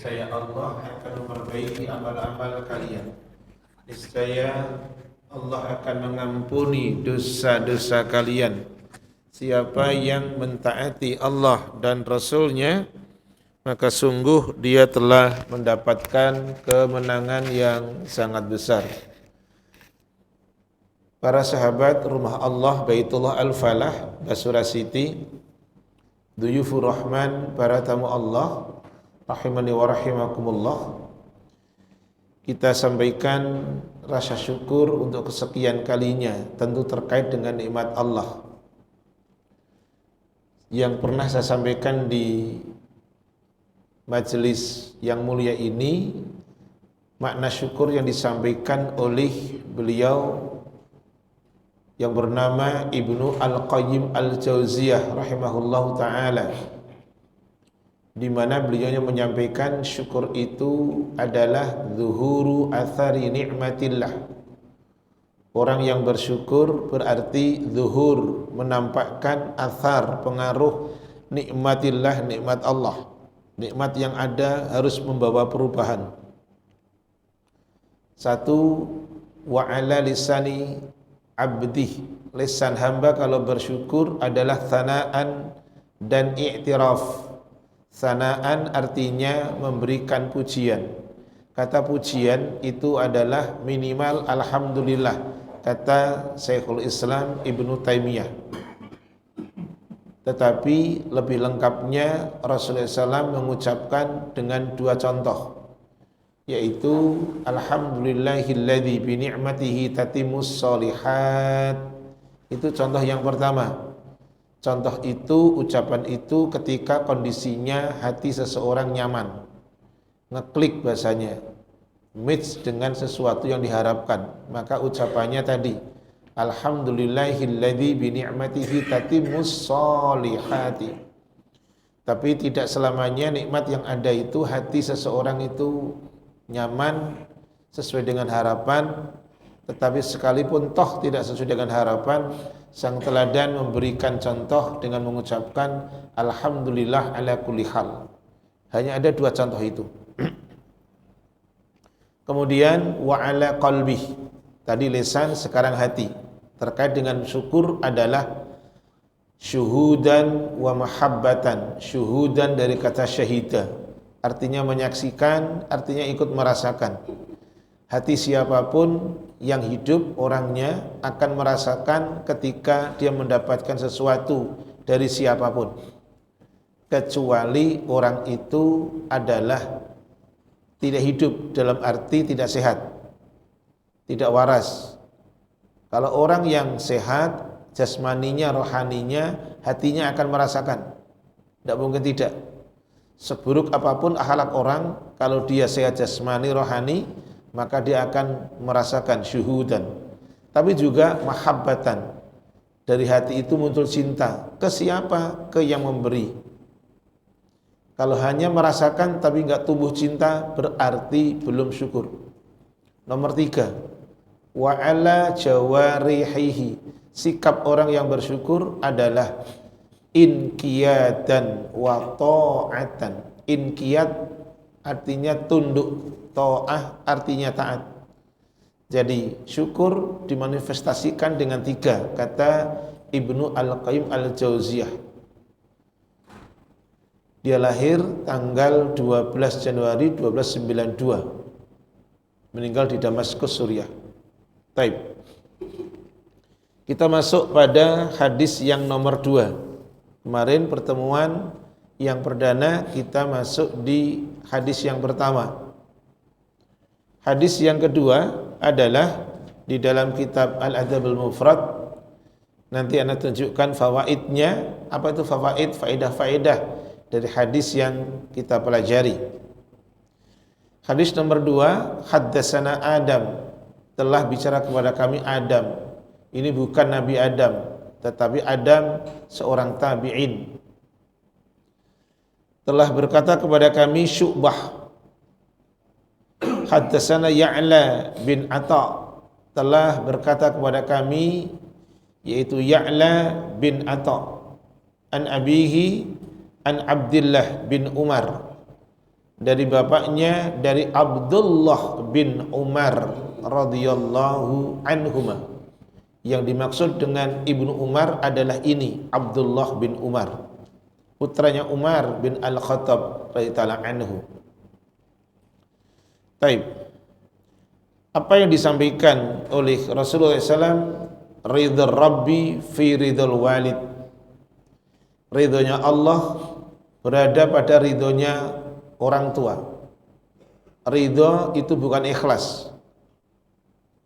niscaya Allah akan memperbaiki amal-amal kalian. Niscaya Allah akan mengampuni dosa-dosa kalian. Siapa yang mentaati Allah dan Rasul-Nya, maka sungguh dia telah mendapatkan kemenangan yang sangat besar. Para sahabat rumah Allah Baitullah Al-Falah Basura City, Duyufur Rahman, para tamu Allah rahimani wa rahimakumullah, kita sampaikan rasa syukur untuk kesekian kalinya, tentu terkait dengan nikmat Allah. Yang pernah saya sampaikan di majelis yang mulia ini, makna syukur yang disampaikan oleh beliau yang bernama Ibnu Al-Qayyim Al-Jauziyah rahimahullahu ta'ala, di mana beliau menyampaikan syukur itu adalah zuhuru athari ni'matillah. Orang yang bersyukur berarti zuhur, menampakkan athar, pengaruh nikmatillah, nikmat Allah. Nikmat yang ada harus membawa perubahan. Satu, wa ala lisani abdi, lisan hamba kalau bersyukur adalah thanaan dan i'tiraf. Thanaan artinya memberikan pujian. Kata pujian itu adalah minimal alhamdulillah, kata Syekhul Islam Ibnu Taimiyah. Tetapi lebih lengkapnya Rasulullah SAW mengucapkan dengan dua contoh, yaitu alhamdulillahilladzi bi ni'matihi tatimmus sholihat. Itu contoh yang pertama. Contoh itu, ucapan itu ketika kondisinya hati seseorang nyaman, ngeklik bahasanya, match dengan sesuatu yang diharapkan, maka ucapannya tadi alhamdulillahilladzi bi ni'matihi tatimmus sholihati. Tapi tidak selamanya nikmat yang ada itu hati seseorang itu nyaman sesuai dengan harapan. Tetapi sekalipun toh tidak sesuai dengan harapan, sang teladan memberikan contoh dengan mengucapkan alhamdulillah ala kulli hal. Hanya ada dua contoh itu. Kemudian wa ala qalbih, tadi lisan, sekarang hati. Terkait dengan syukur adalah syuhudan wa mahabbatan. Syuhudan dari kata syahida, artinya menyaksikan, artinya ikut merasakan. Hati siapapun yang hidup orangnya akan merasakan ketika dia mendapatkan sesuatu dari siapapun, kecuali orang itu adalah tidak hidup, dalam arti tidak sehat, tidak waras. Kalau orang yang sehat, jasmaninya, rohaninya, hatinya akan merasakan. Tidak mungkin tidak. Seburuk apapun akhlak orang, kalau dia sehat jasmani, rohani, maka dia akan merasakan syuhudan. Tapi juga mahabbatan. Dari hati itu muncul cinta. Ke siapa? Ke yang memberi. Kalau hanya merasakan tapi enggak tumbuh cinta, berarti belum syukur. Nomor 3, wa ala jawarihihi. Sikap orang yang bersyukur adalah inqiyadan wa ta'atan. Inqiyad artinya tunduk, ta'ah artinya taat. Jadi syukur dimanifestasikan dengan 3, kata Ibnu Al-Qayyim Al-Jauziyah. Dia lahir tanggal 12 Januari 1292, meninggal di Damaskus, Suriah. Taib. Kita masuk pada hadis yang nomor 2. Kemarin pertemuan yang perdana kita masuk di hadis yang pertama. Hadis yang kedua adalah di dalam kitab Al-Adabul Mufrad. Nanti Anda tunjukkan fawaidnya. Apa itu fawaid? Faedah-faedah dari hadis yang kita pelajari. Hadis nomor 2, haddatsana Adam, telah bicara kepada kami Adam. Ini bukan Nabi Adam, tetapi Adam seorang tabi'in. Telah berkata kepada kami Syu'bah. Haddatsana Ya'la bin Atha, telah berkata kepada kami yaitu Ya'la bin Atha, an abihi an Abdullah bin Umar, dari bapaknya dari Abdullah bin Umar radhiyallahu anhuma. Yang dimaksud dengan Ibnu Umar adalah ini, Abdullah bin Umar, putranya Umar bin Al-Khattab radhiyallahu anhu. Baik. Apa yang disampaikan oleh Rasulullah SAW, ridha Rabbi fi ridhal walid. Ridhonya Allah berada pada ridhonya orang tua. Ridho itu bukan ikhlas.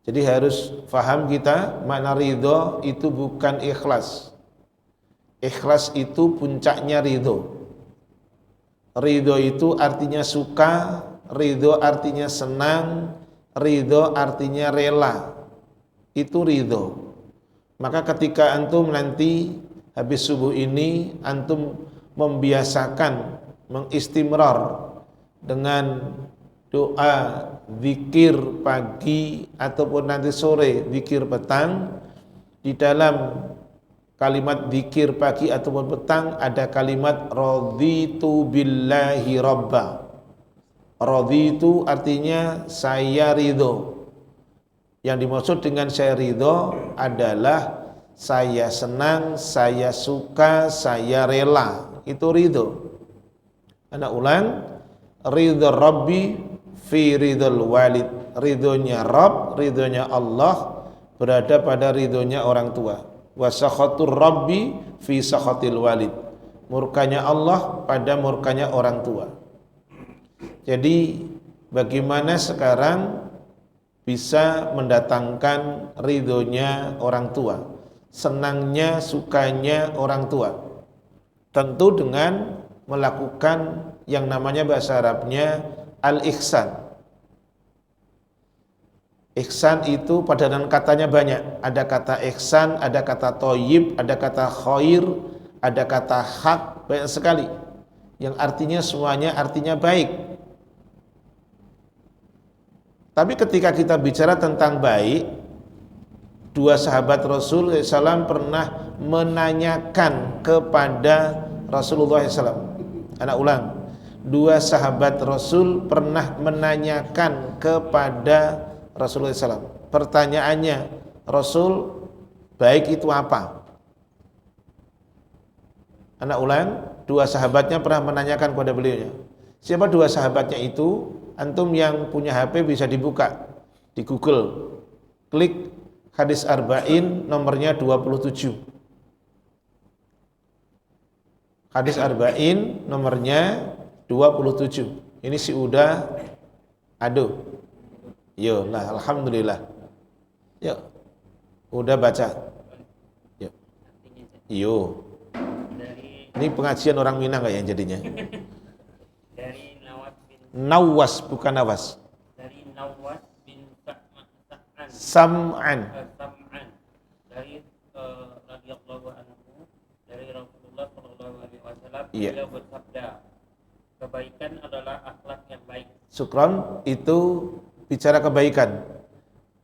Jadi harus faham kita, makna ridho itu bukan ikhlas. Ikhlas itu puncaknya ridho. Ridho itu artinya suka, ridho artinya senang, ridho artinya rela. Itu ridho. Maka ketika antum nanti habis subuh ini antum membiasakan mengistimrar dengan doa zikir pagi ataupun nanti sore zikir petang, di dalam kalimat zikir pagi ataupun petang ada kalimat raditu billahi rabba. Raditu artinya saya ridho. Yang dimaksud dengan saya ridho adalah saya senang, saya suka, saya rela. Itu ridho. Anak ulang, ridho Rabbi fi ridhal walid. Ridhonya Rabb, ridhonya Allah berada pada ridhonya orang tua. Wa sakhatur Rabbi fi sakhatil walid. Murkanya Allah pada murkanya orang tua. Jadi bagaimana sekarang bisa mendatangkan ridhonya orang tua, senangnya, sukanya orang tua? Tentu dengan melakukan yang namanya bahasa Arabnya al-ihsan. Ihsan itu padanan katanya banyak. Ada kata ihsan, ada kata thayyib, ada kata khair, ada kata hak, banyak sekali. Yang artinya semuanya artinya baik. Tapi ketika kita bicara tentang baik, dua sahabat Rasul SAW pernah menanyakan kepada Rasulullah SAW. Anak ulang, dua sahabat Rasul pernah menanyakan kepada Rasulullah SAW. Pertanyaannya, Rasul, baik itu apa? Anak ulang, dua sahabatnya pernah menanyakan kepada beliau. Siapa dua sahabatnya itu? Antum yang punya HP bisa dibuka di Google, klik hadis arba'in nomornya 27. Hadis arba'in nomornya 27. Ini si udah aduh. Yo, nah alhamdulillah. Yuk. Udah baca. Yuk. Yo. Ini pengajian orang Minang enggak yang jadinya? Nawas bukan Nawas. Dari Nawas bin Sam'an. Dari radhiyallahu anhu, dari Rasulullah sallallahu alaihi wasallam, Iya. beliau bersabda, kebaikan adalah akhlak yang baik. Syukron, itu bicara kebaikan.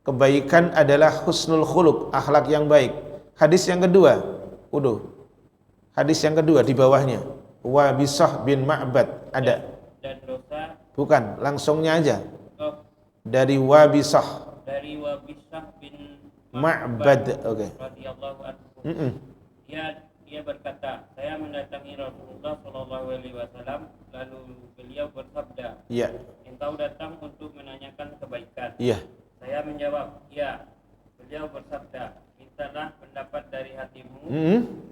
Kebaikan adalah husnul khuluq, akhlak yang baik. Hadis yang kedua, hadis yang kedua di bawahnya, Wabisah bin Ma'bad ada. Dan dosa Bukan, langsungnya aja. Dari Wabisah. Dari Wabisah bin Ma'bad, oke. radhiyallahu anhu. Dia berkata, saya mendatangi Rasulullah sallallahu alaihi wasallam, lalu beliau bersabda, Iya. engkau datang untuk menanyakan kebaikan. Iya. Saya menjawab, ya. Beliau bersabda, mintalah pendapat dari hatimu,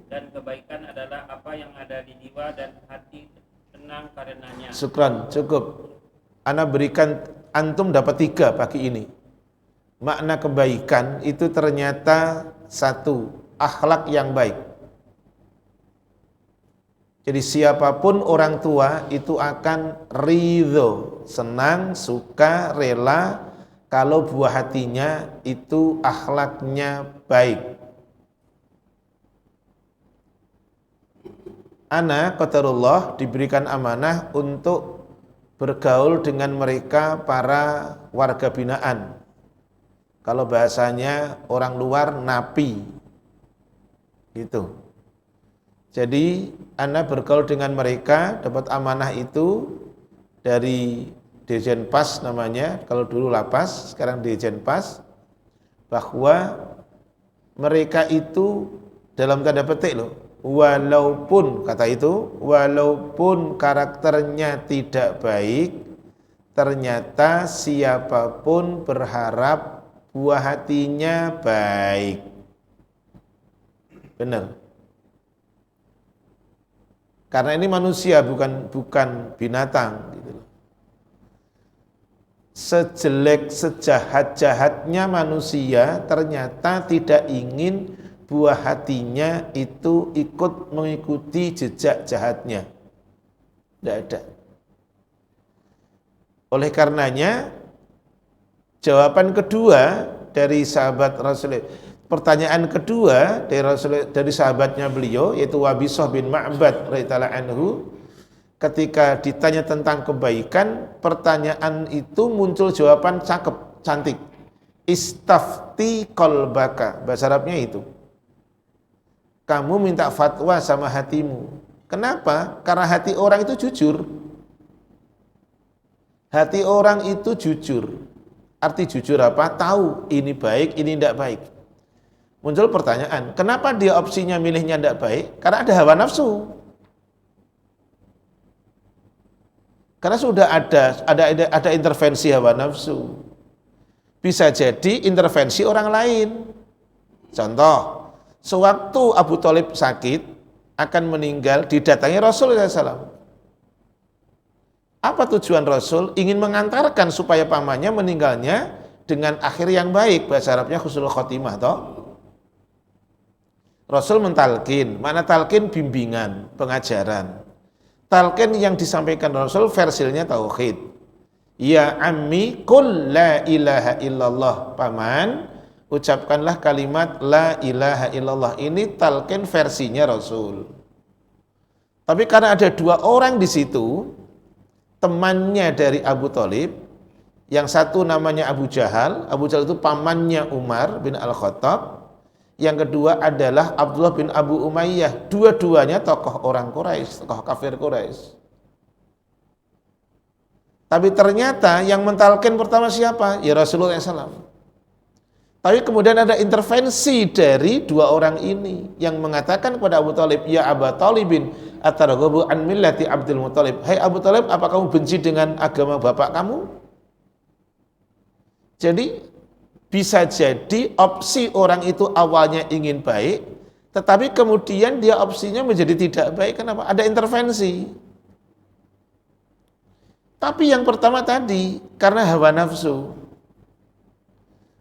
dan kebaikan adalah apa yang ada di jiwa dan hati tenang karenanya. Syukran, cukup. Ana berikan antum dapat 3 pagi ini. Makna kebaikan itu ternyata satu, akhlak yang baik. Jadi siapapun orang tua itu akan ridho, senang, suka, rela kalau buah hatinya itu akhlaknya baik. Ana qadarullah diberikan amanah untuk bergaul dengan mereka para warga binaan. Kalau bahasanya orang luar napi. Gitu. Jadi ana bergaul dengan mereka, dapat amanah itu, dari Dirjen Pas namanya, kalau dulu Lapas, sekarang Dirjen Pas, bahwa mereka itu dalam tanda petik loh, walaupun kata itu, walaupun karakternya tidak baik, ternyata siapapun berharap buah hatinya baik. Benar. Karena ini manusia bukan binatang gitu loh. Sejelek sejahat-jahatnya manusia ternyata tidak ingin buah hatinya itu ikut mengikuti jejak jahatnya. Tidak ada. Oleh karenanya jawaban kedua dari sahabat Rasulullah, pertanyaan kedua dari sahabatnya beliau yaitu Wabisah bin Ma'bad radhiyallahu anhu, ketika ditanya tentang kebaikan, pertanyaan itu muncul jawaban cakep, cantik. Istafti qalbaka, bahasa Arabnya itu. Kamu minta fatwa sama hatimu. Kenapa? Karena hati orang itu jujur. Hati orang itu jujur. Arti jujur apa? Tahu ini baik, ini tidak baik. Muncul pertanyaan, kenapa dia opsinya milihnya tidak baik? Karena ada hawa nafsu. Karena sudah ada intervensi hawa nafsu. Bisa jadi intervensi orang lain. Contoh, sewaktu Abu Thalib sakit akan meninggal, didatangi Rasulullah SAW. Apa tujuan Rasul? Ingin mengantarkan supaya pamannya meninggalnya dengan akhir yang baik. Bahasa Arabnya husnul khotimah toh. Rasul mentalkin, mana talkin? Bimbingan, pengajaran. Talqin yang disampaikan Rasul versilnya tauhid. Ya ammi qul la ilaha illallah. Paman, ucapkanlah kalimat la ilaha illallah. Ini talqin versinya Rasul. Tapi karena ada dua orang di situ, temannya dari Abu Thalib, yang satu namanya Abu Jahal itu pamannya Umar bin Al-Khattab. Yang kedua adalah Abdullah bin Abu Umayyah. Dua-duanya tokoh orang Quraisy, tokoh kafir Quraisy. Tapi ternyata yang mentalkin pertama siapa? Ya Rasulullah SAW. Tapi kemudian ada intervensi dari dua orang ini yang mengatakan kepada Abu Thalib, ya Aba Thalibin atarghabu an millati Abdul Muthalib. Hai Abu Thalib, apa kamu benci dengan agama bapak kamu? Jadi bisa jadi opsi orang itu awalnya ingin baik, tetapi kemudian dia opsinya menjadi tidak baik. Kenapa? Ada intervensi. Tapi yang pertama tadi, karena hawa nafsu.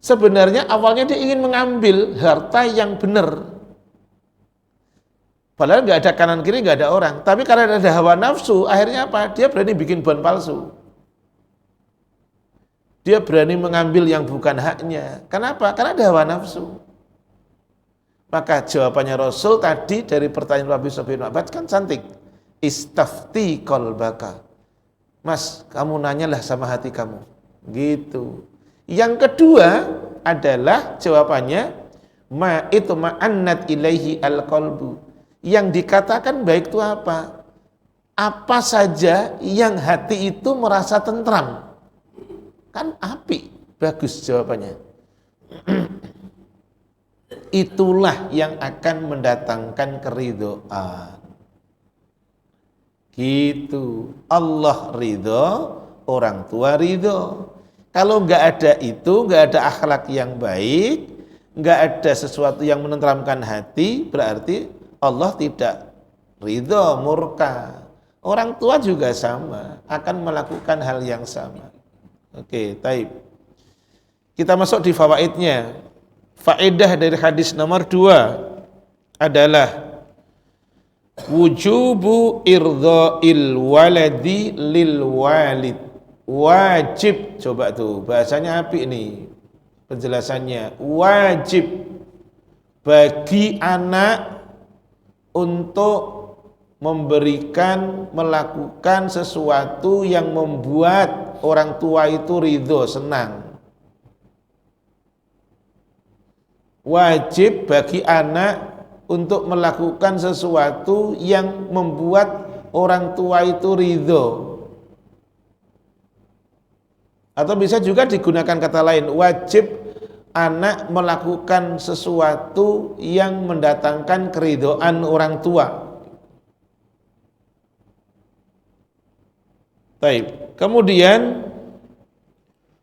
Sebenarnya awalnya dia ingin mengambil harta yang benar. Padahal nggak ada kanan kiri, nggak ada orang. Tapi karena ada hawa nafsu, akhirnya apa? Dia berani bikin bon palsu. Dia berani mengambil yang bukan haknya. Kenapa? Karena ada hawa nafsu. Maka jawabannya Rasul tadi dari pertanyaan Rabi bin Ma'bad kan cantik. Istafti qalbaka. Mas, kamu nanyalah sama hati kamu. Gitu. Yang kedua adalah jawabannya ma itu ma'annat ilaihi al-qalbu. Yang dikatakan baik itu apa? Apa saja yang hati itu merasa tentram. Kan api, bagus jawabannya. Itulah yang akan mendatangkan keridhaan. Gitu. Allah ridho, orang tua ridho. Kalau nggak ada itu, nggak ada akhlak yang baik, nggak ada sesuatu yang menenteramkan hati, berarti Allah tidak ridho, murka. Orang tua juga sama, akan melakukan hal yang sama. Oke, taib. Kita masuk di fawaidnya. Faedah dari hadis nomor 2 adalah wujubu irdha'il waladi lil walid. Wajib, coba tuh bahasanya apik nih penjelasannya. Wajib bagi anak untuk melakukan sesuatu yang membuat orang tua itu ridho, senang. Wajib bagi anak untuk melakukan sesuatu yang membuat orang tua itu ridho. Atau bisa juga digunakan kata lain, wajib anak melakukan sesuatu yang mendatangkan keridhaan orang tua. Baik. Kemudian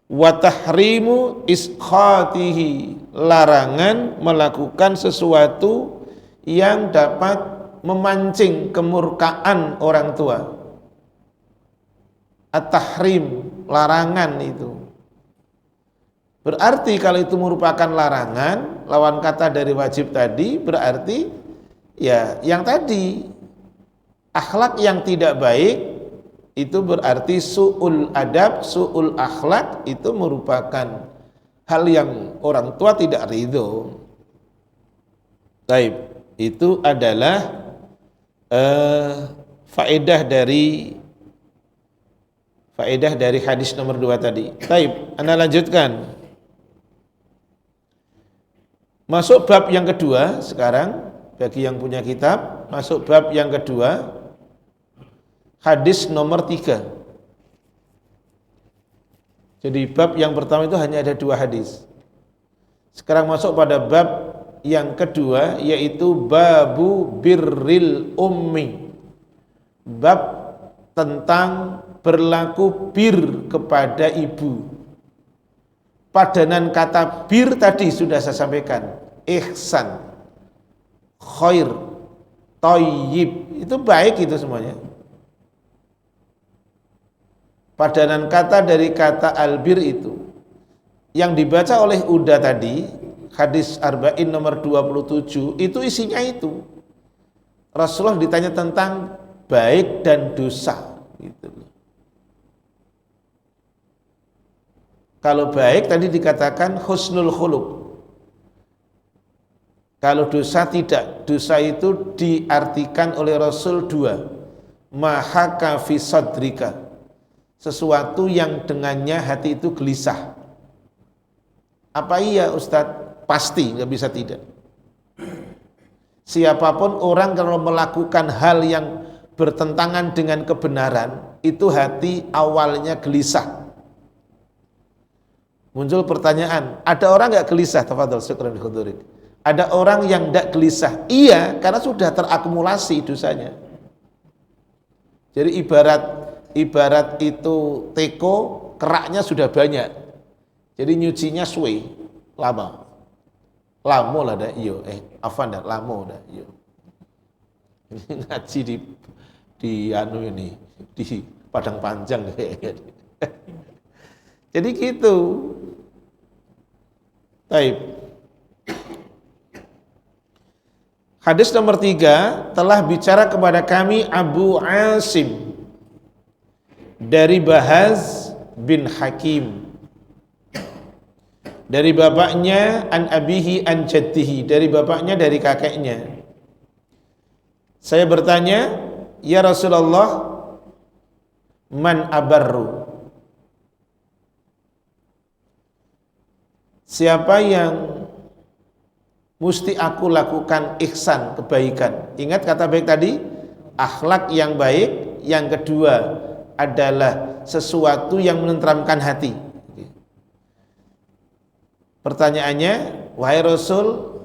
wa tahrimu iskhatihi, larangan melakukan sesuatu yang dapat memancing kemurkaan orang tua. At-tahrim, larangan itu. Berarti kalau itu merupakan larangan, lawan kata dari wajib tadi, berarti ya yang tadi, akhlak yang tidak baik, itu berarti su'ul adab, su'ul akhlak, itu merupakan hal yang orang tua tidak ridho. Baik, itu adalah faedah dari hadis nomor 2 tadi. Baik, Anda lanjutkan. Masuk bab yang kedua sekarang, bagi yang punya kitab, masuk bab yang kedua, hadis nomor 3. Jadi bab yang pertama itu hanya ada 2 hadis. Sekarang masuk pada bab yang kedua, yaitu babu birril ummi. Bab tentang berlaku bir kepada ibu. Padanan kata bir tadi sudah saya sampaikan, ihsan, khair, thayyib, itu baik itu semuanya. Padanan kata dari kata albir itu yang dibaca oleh Uda tadi, hadis Arba'in nomor 27, itu isinya itu. Rasulullah ditanya tentang baik dan dosa gitu. Kalau baik tadi dikatakan husnul khuluq. Kalau dosa tidak, dosa itu diartikan oleh Rasul 2. Mahaka fi sadrika, sesuatu yang dengannya hati itu gelisah. Apa iya Ustadz? Pasti, nggak bisa tidak. Siapapun orang kalau melakukan hal yang bertentangan dengan kebenaran, itu hati awalnya gelisah. Muncul pertanyaan, ada orang nggak gelisah? Tafadhol, syukran khudurik. Ada orang yang tidak gelisah? Iya, karena sudah terakumulasi dosanya. Jadi ibarat itu teko, keraknya sudah banyak. Jadi nyucinya suwe, lama. Lamo lah dah, iyo. Afan dah, lamo dah, iyo. Ini ngaji di anu ini, di Padang Panjang. Jadi gitu. Baik. Hadis nomor 3, telah bicara kepada kami Abu Asim dari Bahaz bin Hakim, dari bapaknya an abihi an jaddihi, dari bapaknya dari kakeknya. Saya bertanya, ya Rasulullah, man abarru, siapa yang mesti aku lakukan ihsan, kebaikan. Ingat kata baik tadi, akhlak yang baik. Yang kedua adalah sesuatu yang menenteramkan hati. Pertanyaannya, wahai Rasul,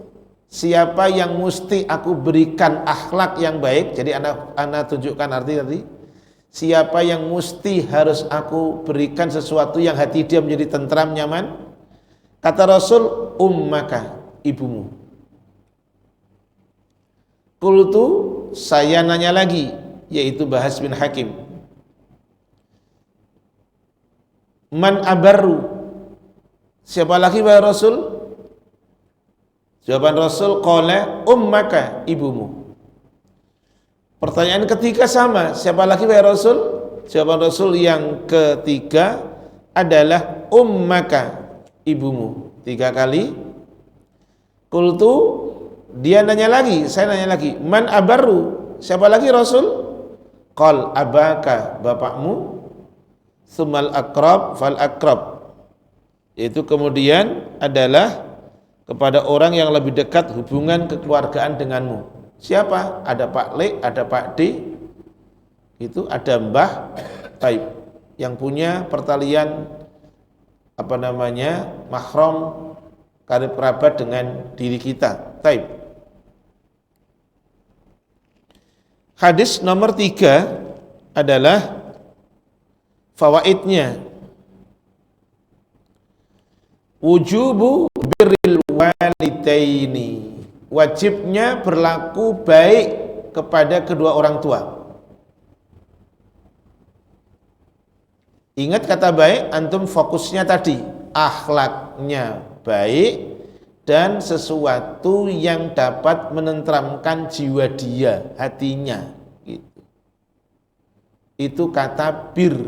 siapa yang mesti aku berikan akhlak yang baik? Jadi anak tunjukkan arti tadi. Siapa yang mesti harus aku berikan sesuatu yang hati dia menjadi tentram, nyaman? Kata Rasul, ummaka, ibumu. Qultu, saya nanya lagi, yaitu Bahaz bin Hakim. Man abarru, siapa lagi wahai Rasul? Jawaban Rasul, qala ummaka, ibumu. Pertanyaan ketiga sama, siapa lagi wahai Rasul? Jawaban Rasul yang ketiga adalah ummaka, ibumu. 3 kali. Qultu, dia nanya lagi, saya nanya lagi, man abarru, siapa lagi Rasul? Qal abaka, bapakmu. Sumal akrab fal akrab, itu kemudian adalah kepada orang yang lebih dekat hubungan kekeluargaan denganmu. Siapa? Ada Pak Le, ada Pak D, itu ada Mbah Taib yang punya pertalian mahram karib kerabat dengan diri kita. Taib. Hadis nomor 3 adalah fawaidnya. Wujubu birril walidaini, wajibnya berlaku baik kepada kedua orang tua. Ingat kata baik, antum fokusnya tadi, akhlaknya baik dan sesuatu yang dapat menenteramkan jiwa dia, hatinya. Gitu. Itu kata bir.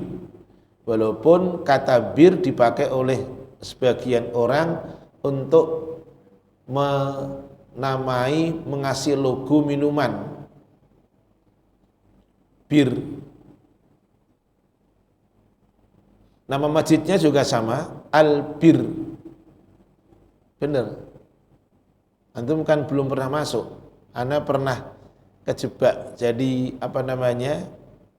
Walaupun kata bir dipakai oleh sebagian orang untuk menamai, mengasih logo minuman. Bir. Nama masjidnya juga sama, Al-Bir. Bener. Antum kan belum pernah masuk. Ana pernah kejebak. Jadi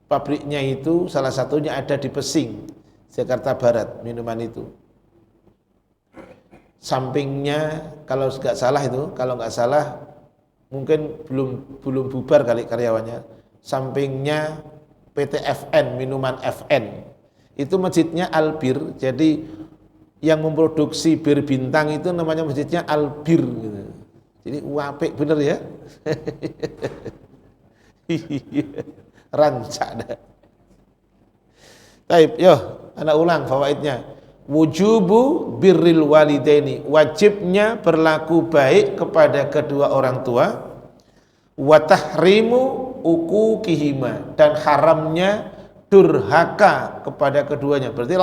pabriknya itu salah satunya ada di Pesing, Jakarta Barat, minuman itu. Sampingnya kalau nggak salah mungkin belum bubar kali karyawannya. Sampingnya PT FN, minuman FN. Itu masjidnya Al-Bir. Jadi yang memproduksi bir bintang itu namanya masjidnya Al-Bir gitu. Jadi apik bener ya. Rancak dah. Taib, yo, anak ulang fawaidnya. Wujubu birril walidaini, wajibnya berlaku baik kepada kedua orang tua. Wa tahrimu uquqihima, dan haramnya durhaka kepada keduanya. Berarti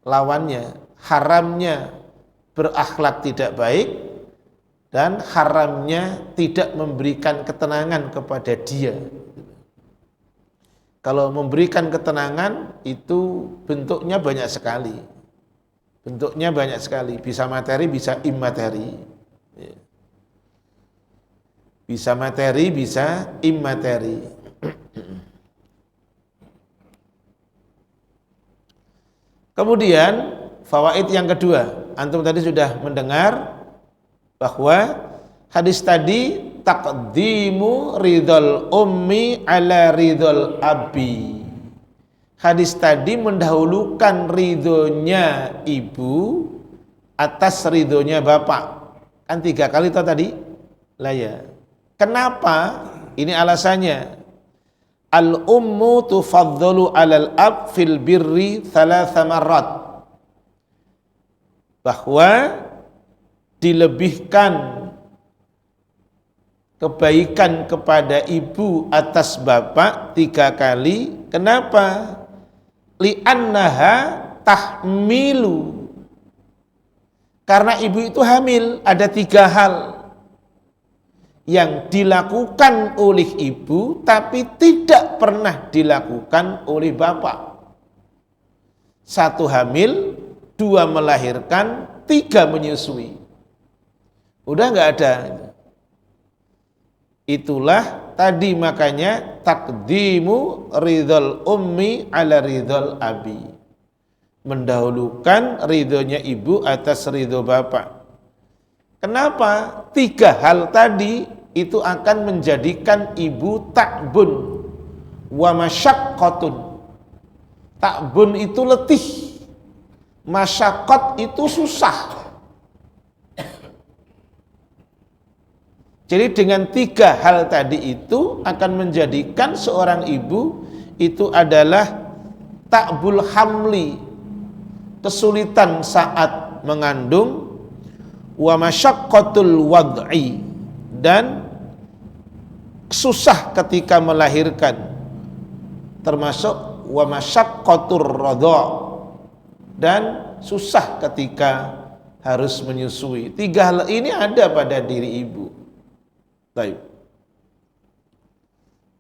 lawannya haramnya berakhlak tidak baik dan haramnya tidak memberikan ketenangan kepada dia. Kalau memberikan ketenangan itu bentuknya banyak sekali. Bisa materi, bisa immateri. Bisa materi, bisa immateri. Kemudian fawaid yang kedua, antum tadi sudah mendengar bahwa hadis tadi taqdimu ridhol ummi ala ridhol abi. Hadis tadi mendahulukan ridhonya ibu atas ridhonya bapak. Kan 3 kali toh tadi? Lah ya. Kenapa? Ini alasannya. Al-ummu tufaddalu alal ab fil birri 3 marrat. Bahwa dilebihkan kebaikan kepada ibu atas bapak 3 kali. Kenapa? Li'annaha tahmilu. Karena ibu itu hamil. Ada 3 hal yang dilakukan oleh ibu tapi tidak pernah dilakukan oleh bapak. 1 hamil, 2 melahirkan, 3 menyusui. Udah nggak ada. Itulah tadi makanya taqdimu ridhol ummi ala ridhol abi. Mendahulukan ridhonya ibu atas ridho bapak. Kenapa? 3 hal tadi itu akan menjadikan ibu ta'bun wa masyaqqatun. Ta'bun itu letih, masyaqqat itu susah. Jadi dengan 3 hal tadi itu akan menjadikan seorang ibu itu adalah ta'bul hamli, kesulitan saat mengandung, wa masyaqqatul wad'i, dan susah ketika melahirkan, termasuk wa masyaqqatur radha', dan susah ketika harus menyusui. 3 hal ini ada pada diri ibu. Baik.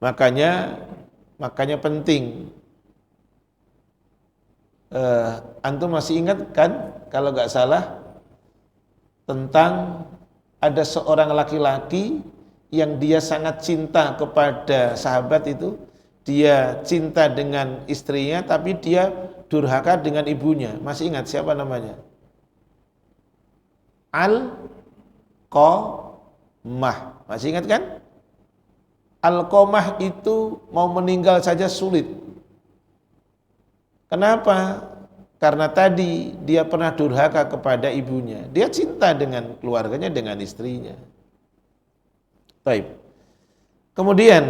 Makanya penting. Antum masih ingat kan kalau nggak salah tentang ada seorang laki-laki yang dia sangat cinta kepada sahabat itu. Dia cinta dengan istrinya tapi dia durhaka dengan ibunya. Masih ingat siapa namanya? Alqamah. Masih ingat kan? Alqamah itu mau meninggal saja sulit. Kenapa? Karena tadi dia pernah durhaka kepada ibunya. Dia cinta dengan keluarganya, dengan istrinya. Baik. Kemudian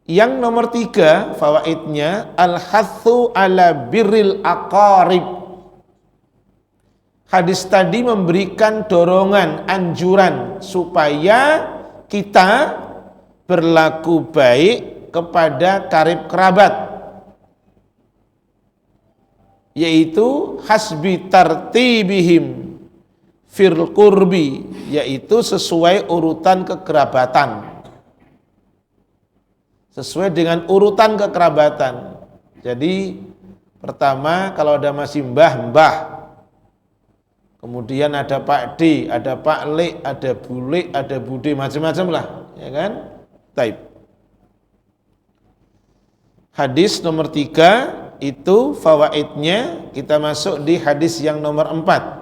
yang nomor 3 fawaidnya al-hathu ala birril aqarib. Hadis tadi memberikan dorongan, anjuran supaya kita berlaku baik kepada karib kerabat, yaitu hasbi tartibihim fil qurbi, yaitu sesuai urutan kekerabatan, sesuai dengan urutan kekerabatan. Jadi pertama kalau ada masih mbah, kemudian ada Pak D, ada Pak Le, ada Bule, ada Bude, macam-macam lah, ya kan? Taib. Hadis nomor 3 itu fawaidnya, kita masuk di hadis yang nomor 4.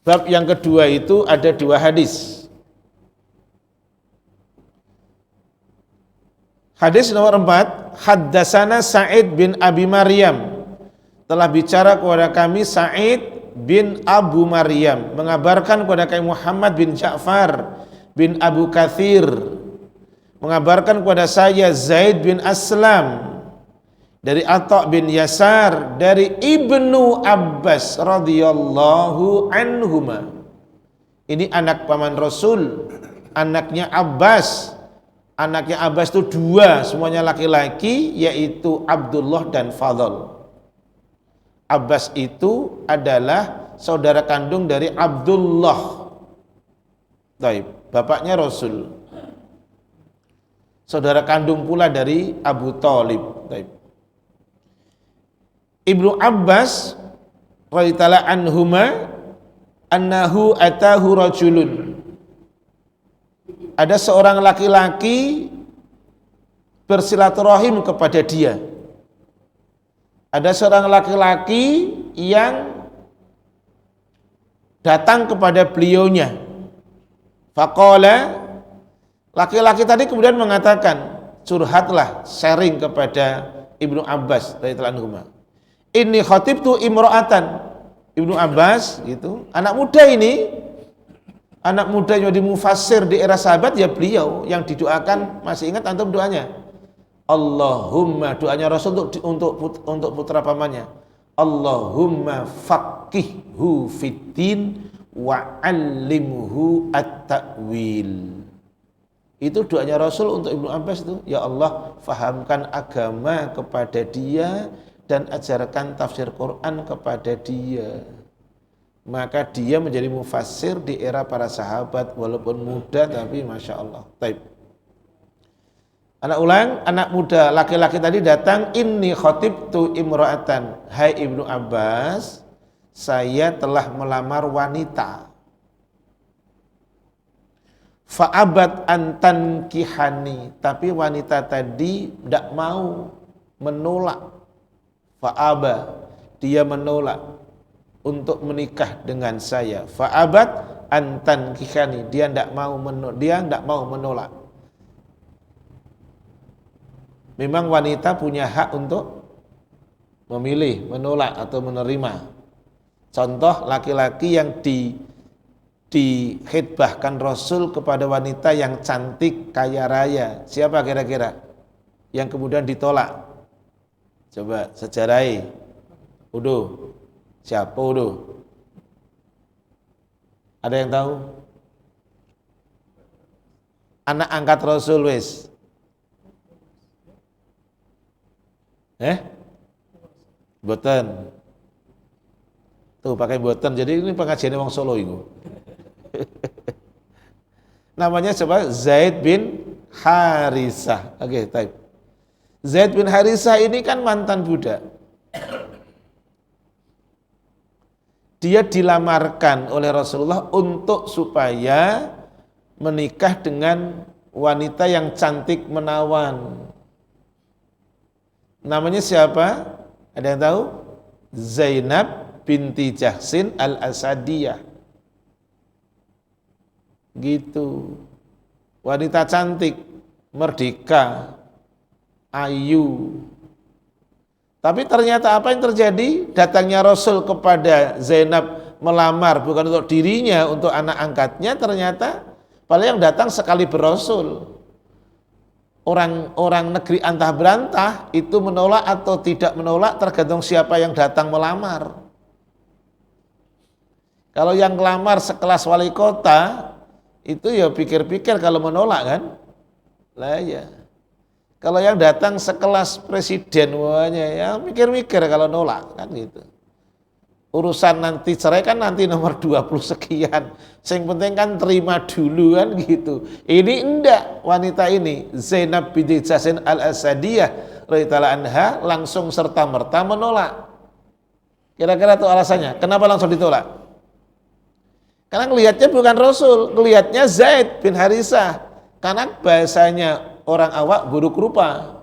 Bab yang kedua itu ada 2 hadis. Hadis nomor 4, haddatsana Sa'id bin Abi Maryam, telah bicara kepada kami Sa'id bin Abu Maryam, mengabarkan kepada kami Muhammad bin Ja'far bin Abu Katsir, mengabarkan kepada saya Zaid bin Aslam dari Atha bin Yasar dari Ibnu Abbas radhiyallahu anhuma. Ini anak paman Rasul, anaknya Abbas. Anaknya Abbas itu 2, semuanya laki-laki, yaitu Abdullah dan Fadl. Abbas itu adalah saudara kandung dari Abdullah. Taib, bapaknya Rasul. Saudara kandung pula dari Abu Thalib. Taib. Ibnu Abbas radhiyallahu anhuma annahu atahu rajulun. Ada seorang laki-laki bersilaturahim kepada dia. Ada seorang laki-laki yang datang kepada beliaunya. Faqala, laki-laki tadi kemudian mengatakan, curhatlah, sharing kepada Ibnu Abbas radhiyallahu anhu. Inni khatibtu imra'atan. Ibnu Abbas gitu, anak muda ini, anak muda yang jadi mufassir di era sahabat, ya beliau yang didoakan. Masih ingat antum doanya? Allahumma, doanya Rasul untuk putra pamannya. Allahumma faqihhu fiddin wa 'allimhu at-ta'wil. Itu doanya Rasul untuk Ibnu Abbas itu, ya Allah, fahamkan agama kepada dia dan ajarkan tafsir Quran kepada dia. Maka dia menjadi mufassir di era para sahabat, walaupun muda tapi Masya Allah. Taib. Anak ulang, anak muda laki-laki tadi datang, inni khatibtu imra'atan, hai Ibnu Abbas, saya telah melamar wanita. Fa'abat antan kihani, tapi wanita tadi tidak mau, menolak. Fa'aba, dia menolak untuk menikah dengan saya. Fa'abat antan kihani, dia tidak mau menolak. Memang wanita punya hak untuk memilih, menolak atau menerima. Contoh laki-laki yang dihidbahkan Rasul kepada wanita yang cantik, kaya raya. Siapa kira-kira yang kemudian ditolak? Coba sejarai. Uduh. Siapa uduh? Ada yang tahu? Anak angkat Rasul wis. Boten. Tuh pakai boten. Jadi ini pengajian wong Solo itu. Namanya coba Zaid bin Harisah. Oke, taib. Zaid bin Harisah ini kan mantan budak. Dia dilamarkan oleh Rasulullah untuk supaya menikah dengan wanita yang cantik menawan. Namanya siapa? Ada yang tahu? Zainab binti Jahsin al-Asadiyah. Gitu. Wanita cantik, merdeka, ayu. Tapi ternyata apa yang terjadi? Datangnya Rasul kepada Zainab melamar bukan untuk dirinya, untuk anak angkatnya, ternyata padahal yang datang sekali berasul. Orang negeri antah berantah itu menolak atau tidak menolak tergantung siapa yang datang melamar. Kalau yang melamar sekelas wali kota itu ya pikir-pikir kalau menolak kan? Lah ya. Kalau yang datang sekelas presiden wahnya ya mikir-mikir kalau nolak kan gitu. Urusan nanti cerai kan nanti nomor 20 sekian. Yang penting kan terima dulu kan gitu. Ini enggak, wanita ini Zainab binti Jahsin al-Asadiyah radhiyallahu anha langsung serta-merta menolak. Kira-kira itu alasannya. Kenapa langsung ditolak? Karena ngelihatnya bukan Rasul, ngelihatnya Zaid bin Harisah. Karena bahasanya orang awak buruk rupa.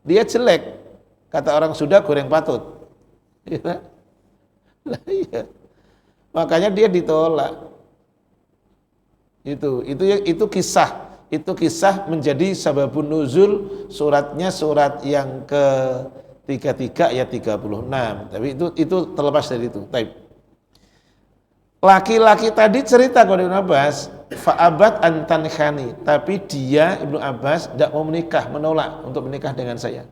Dia jelek. Kata orang Sunda goreng patut. Ya. Lah iya. Makanya dia ditolak. Itu kisah menjadi sababun nuzul suratnya surat yang ke-33 ayat 36. Tapi itu terlepas dari itu. Taib. Laki-laki tadi cerita kepada Ibnu Abbas, fa'abat antankhani, tapi dia Ibnu Abbas tidak mau menikah, menolak untuk menikah dengan saya.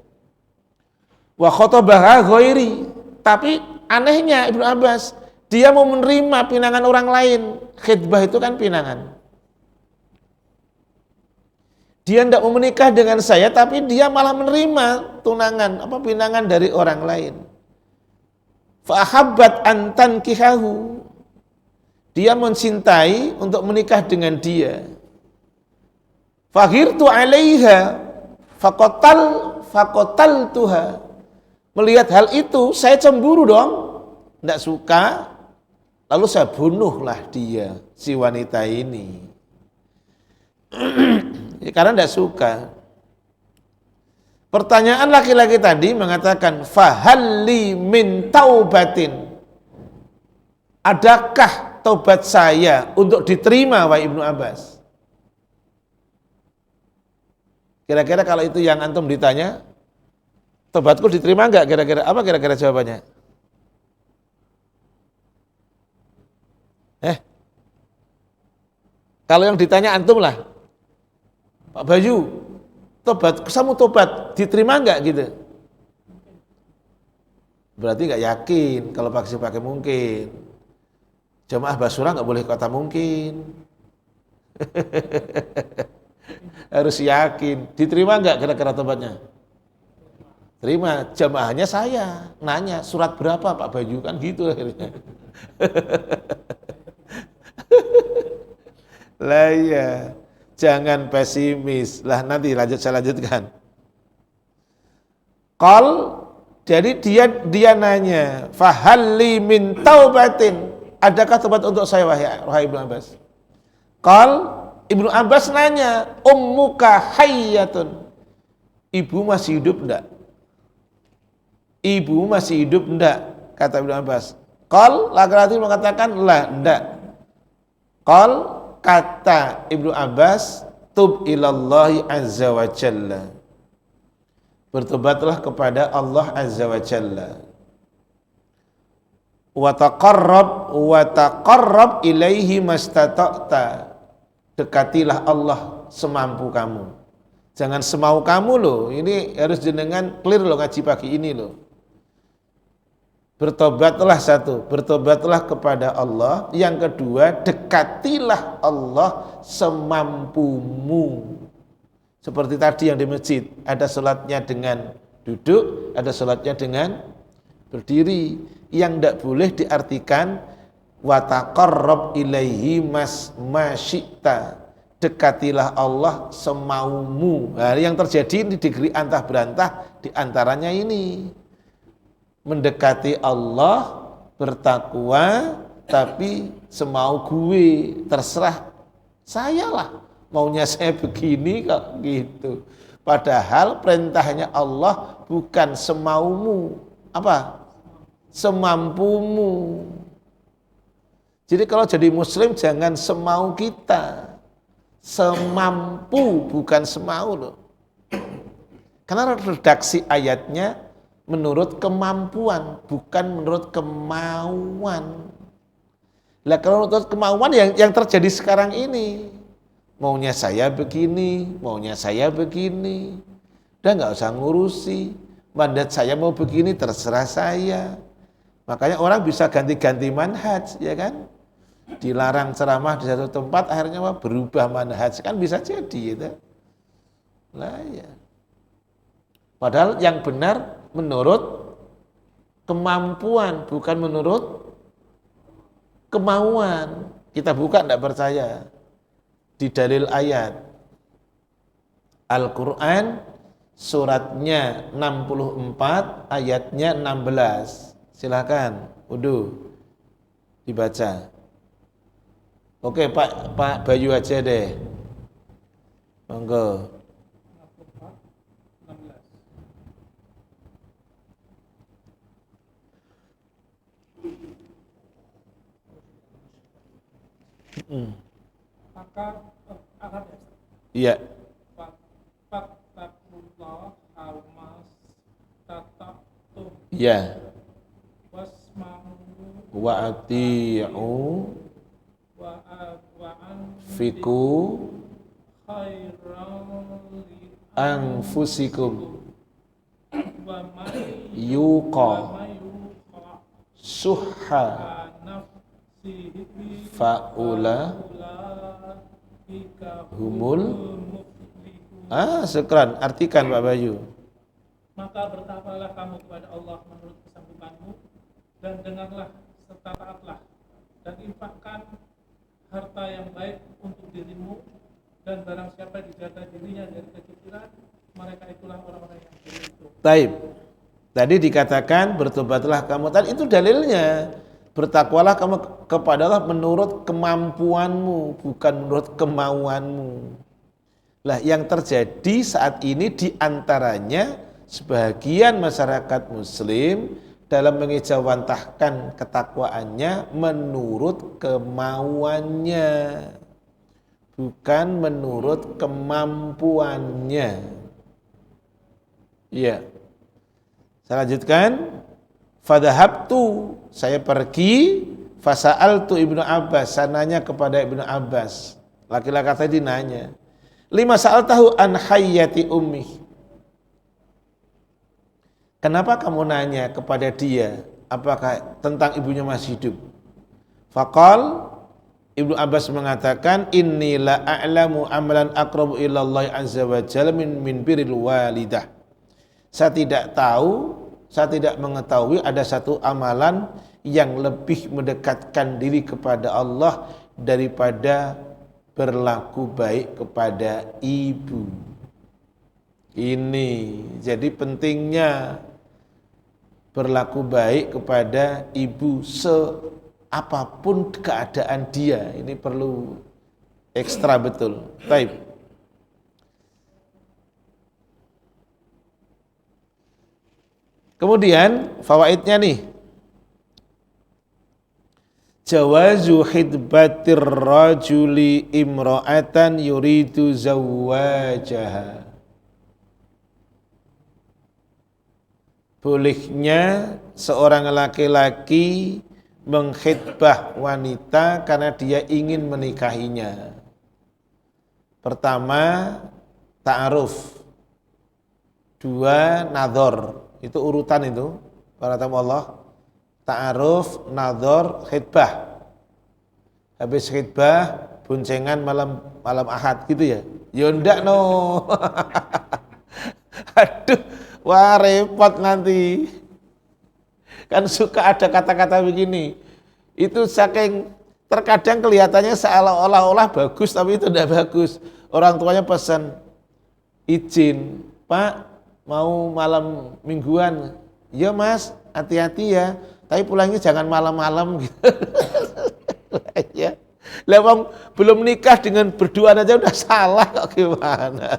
Wa khotobaha ghairi. Tapi anehnya Ibnu Abbas, dia mau menerima pinangan orang lain. Khitbah itu kan pinangan. Dia tidak mau menikah dengan saya, tapi dia malah menerima pinangan dari orang lain. Fa'ahabbat antan kihahu. Dia mencintai untuk menikah dengan dia. Faghirtu alaiha fakotal tuha. Melihat hal itu, saya cemburu dong, tidak suka, lalu saya bunuhlah dia, si wanita ini. Karena tidak suka. Pertanyaan laki-laki tadi mengatakan, fahalli min taubatin. Adakah taubat saya untuk diterima, wahai Ibnu Abbas? Kira-kira kalau itu yang antum ditanya, tobatku diterima enggak kira-kira? Apa kira-kira jawabannya? Kalau yang ditanya antum lah, Pak Bayu, kamu tobat diterima enggak gitu? Berarti enggak yakin kalau pakai mungkin. Jamaah Basura enggak boleh kata mungkin. Harus yakin. Diterima enggak kira-kira tobatnya? Terima, jamaahnya saya nanya surat berapa Pak Bayu kan gitu akhirnya. Lah iya, jangan pesimis. Lah nanti saya lanjutkan. Jadi dia nanya, fahalli min taubatin. Adakah tobat untuk saya wahai Ibnu Abbas? Ibnu Abbas nanya, ummuka hayyatun. Ibu masih hidup enggak? Ibu masih hidup enggak? Kata Ibnu Abbas. Laki-laki mengatakan lah enggak. Kata Ibnu Abbas, tub ilallahi azza wa jalla. Bertobatlah kepada Allah azza wa jalla. Wa taqarrab ilaihi mastata'ta. Dekatilah Allah semampu kamu. Jangan semau kamu loh. Ini harus jenengan clear loh ngaji pagi ini loh. Bertobatlah kepada Allah. Yang kedua, dekatilah Allah semampumu. Seperti tadi yang di masjid, ada sholatnya dengan duduk, ada sholatnya dengan berdiri. Yang tidak boleh diartikan wa taqarrab ilaihi masyi'ta. Dekatilah Allah semaumu. Nah, yang terjadi di negeri antah berantah diantaranya ini. Mendekati Allah, bertakwa, tapi semau gue, terserah saya lah. Maunya saya begini kok gitu. Padahal perintahnya Allah bukan semaumu, apa? Semampumu. Jadi kalau jadi muslim jangan semau kita. Semampu bukan semau loh. Karena redaksi ayatnya menurut kemampuan, bukan menurut kemauan. Lah kalau menurut kemauan yang terjadi sekarang ini, maunya saya begini, maunya saya begini. Udah nggak usah ngurusi. Mandat saya mau begini terserah saya. Makanya orang bisa ganti-ganti manhaj, ya kan? Dilarang ceramah di satu tempat, akhirnya berubah manhaj, kan bisa jadi gitu. Lah ya. Padahal yang benar menurut kemampuan, bukan menurut kemauan. Kita buka tidak percaya. Di dalil ayat Al-Quran suratnya 64 ayatnya 16. Silakan, Udu dibaca. Oke Pak Bayu aja deh. Monggo. Maka akan Iya. fattakullah almas tatatum Iya. wasma'u Wa ati'u wa fiku khairan anfusikum wa may yuqa yuqa suhha nafsihi faula ulaika humul. muflihun. Sekran, artikan Pak Bayu. Maka bertakwalah kamu kepada Allah menurut kesanggupanmu, dan dengarlah serta taatlah, dan infakkan harta yang baik untuk dirimu, dan barang siapa dijaga dirinya dari kecukuran, mereka itulah orang-orang yang beruntung. Taib. Tadi dikatakan bertobatlah kamu. Tadi itu dalilnya. Bertakwalah kamu kepada Allah menurut kemampuanmu, bukan menurut kemauanmu. Lah yang terjadi saat ini diantaranya sebagian masyarakat muslim dalam mengejawantahkan ketakwaannya menurut kemauannya, bukan menurut kemampuannya. Iya. Saya lanjutkan. Fadhahabtu, saya pergi, fasa'altu Ibnu Abbas, saya nanya kepada Ibnu Abbas. Laki-laki tadi nanya, lima sa'altahu an hayyati ummi. Kenapa kamu nanya kepada dia, apakah tentang ibunya masih hidup? Faqal, Ibnu Abbas mengatakan, inni la a'lamu amalan aqrabu ilallahi azza wa jalla min birril walidah. Saya tidak mengetahui ada satu amalan yang lebih mendekatkan diri kepada Allah daripada berlaku baik kepada ibu. Ini jadi pentingnya berlaku baik kepada ibu seapapun keadaan dia. Ini perlu ekstra betul. Baik. Kemudian fawaidnya nih. Jawazu khidbatir rajuli imra'atan yuridu zawwajaha. Bolehnya seorang laki-laki mengkhidbah wanita karena dia ingin menikahinya. Pertama, ta'aruf. Dua, nadhor. Itu urutan itu, para tamu Allah. Ta'aruf, nadhor, khidbah. Habis khidbah, boncengan malam Ahad gitu ya. Ya ndak no. Aduh, wah repot nanti. Kan suka ada kata-kata begini. Itu saking terkadang kelihatannya seolah-olah bagus tapi itu tidak bagus. Orang tuanya pesan izin, Pak mau malam mingguan. Ya Mas, hati-hati ya. Tapi pulangnya jangan malam-malam gitu. Ya. Lah wong belum nikah dengan berduaan aja udah salah kok gimana?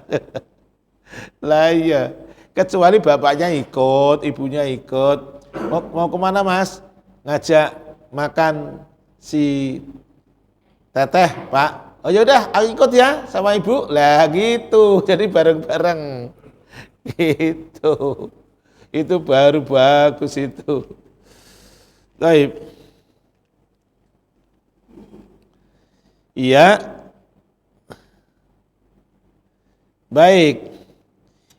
Lah iya, kecuali bapaknya ikut, ibunya ikut. Mau kemana Mas? Ngajak makan si Teteh, Pak. Oh yaudah, aku ikut ya sama ibu. Lah gitu, jadi bareng-bareng. Gitu. Itu baru bagus itu. Baik. Iya. Baik.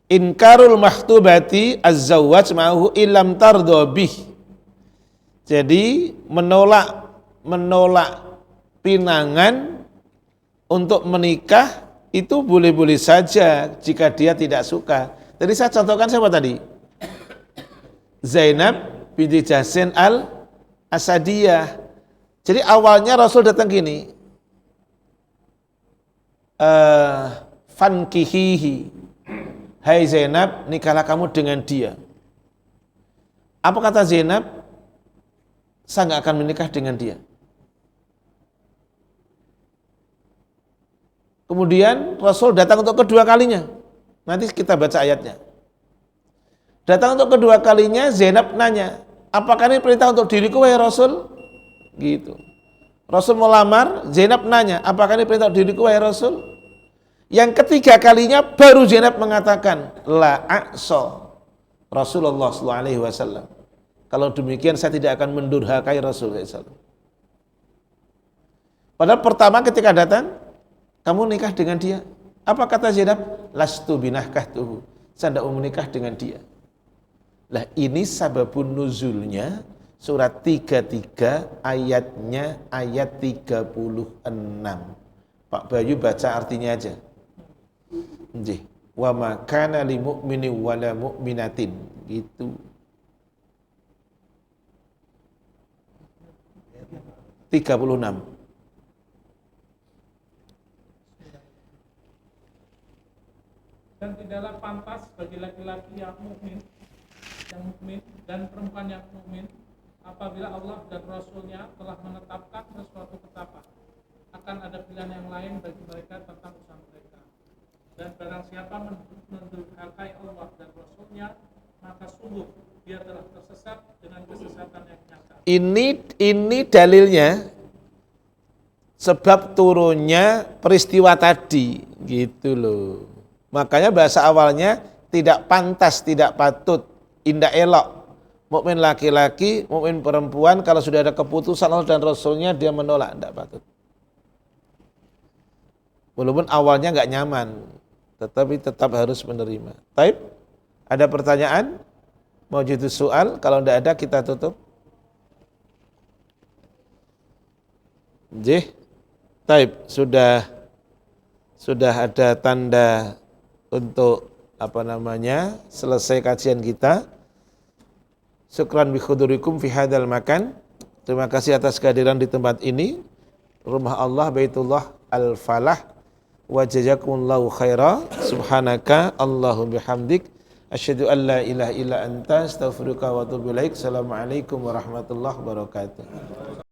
Inkarul mahtubati az-zawwaj ma'ahu illam tardo bih. Jadi menolak pinangan untuk menikah itu boleh-boleh saja jika dia tidak suka. Tadi saya contohkan siapa tadi? Zainab binti Jahsin al-Asadiyah. Jadi awalnya Rasul datang gini, fankihihi, hai Zainab, nikahlah kamu dengan dia. Apa kata Zainab? Saya nggak akan menikah dengan dia. Kemudian Rasul datang untuk kedua kalinya. Nanti kita baca ayatnya. Datang untuk kedua kalinya, Zainab nanya, apakah ini perintah untuk diriku, wahai Rasul? Gitu. Rasul melamar, Zainab nanya, apakah ini perintah untuk diriku, wahai Rasul? Yang ketiga kalinya baru Zainab mengatakan, la a'so Rasulullah SAW. Kalau demikian saya tidak akan mendurhakai Rasulullah SAW. Padahal pertama ketika datang, kamu nikah dengan dia. Apa kata Zainab? Lastu binahkahtuhu. Saya tidak mau menikah dengan dia. Lah ini sababun nuzulnya surat 33 ayatnya ayat 36. Pak Bayu baca artinya aja. Nggih. Wa ma kana lil mu'mini wala mu'minatin. Gitu. 36. Dan tidaklah pantas bagi laki-laki yang mukmin dan perempuan yang mukmin apabila Allah dan Rasul-Nya telah menetapkan sesuatu ketetapan akan ada pilihan yang lain bagi mereka tentang usaha mereka. Dan barang siapa mendurhakai Allah dan Rasul-Nya, maka sungguh dia telah tersesat dengan kesesatan yang nyata. Ini dalilnya sebab turunnya peristiwa tadi, gitu loh. Makanya bahasa awalnya tidak pantas, tidak patut, indah elok. Mukmin laki-laki, mukmin perempuan kalau sudah ada keputusan Allah dan Rasulnya dia menolak, tidak patut. Walaupun awalnya nggak nyaman, tetapi tetap harus menerima. Taib, ada pertanyaan? Mau jadi soal? Kalau tidak ada kita tutup. Jih, taib, sudah ada tanda untuk selesai kajian kita. Syukran bi hudurikum fi hadzal makan. Terima kasih atas kehadiran di tempat ini. Rumah Allah Baitullah Al-Falah. Wa jazakumullahu khaira. Subhanaka Allahumma bihamdik asyhadu an la ilaha illa anta astaghfiruka wa atubu ilaik. Assalamualaikum warahmatullahi wabarakatuh.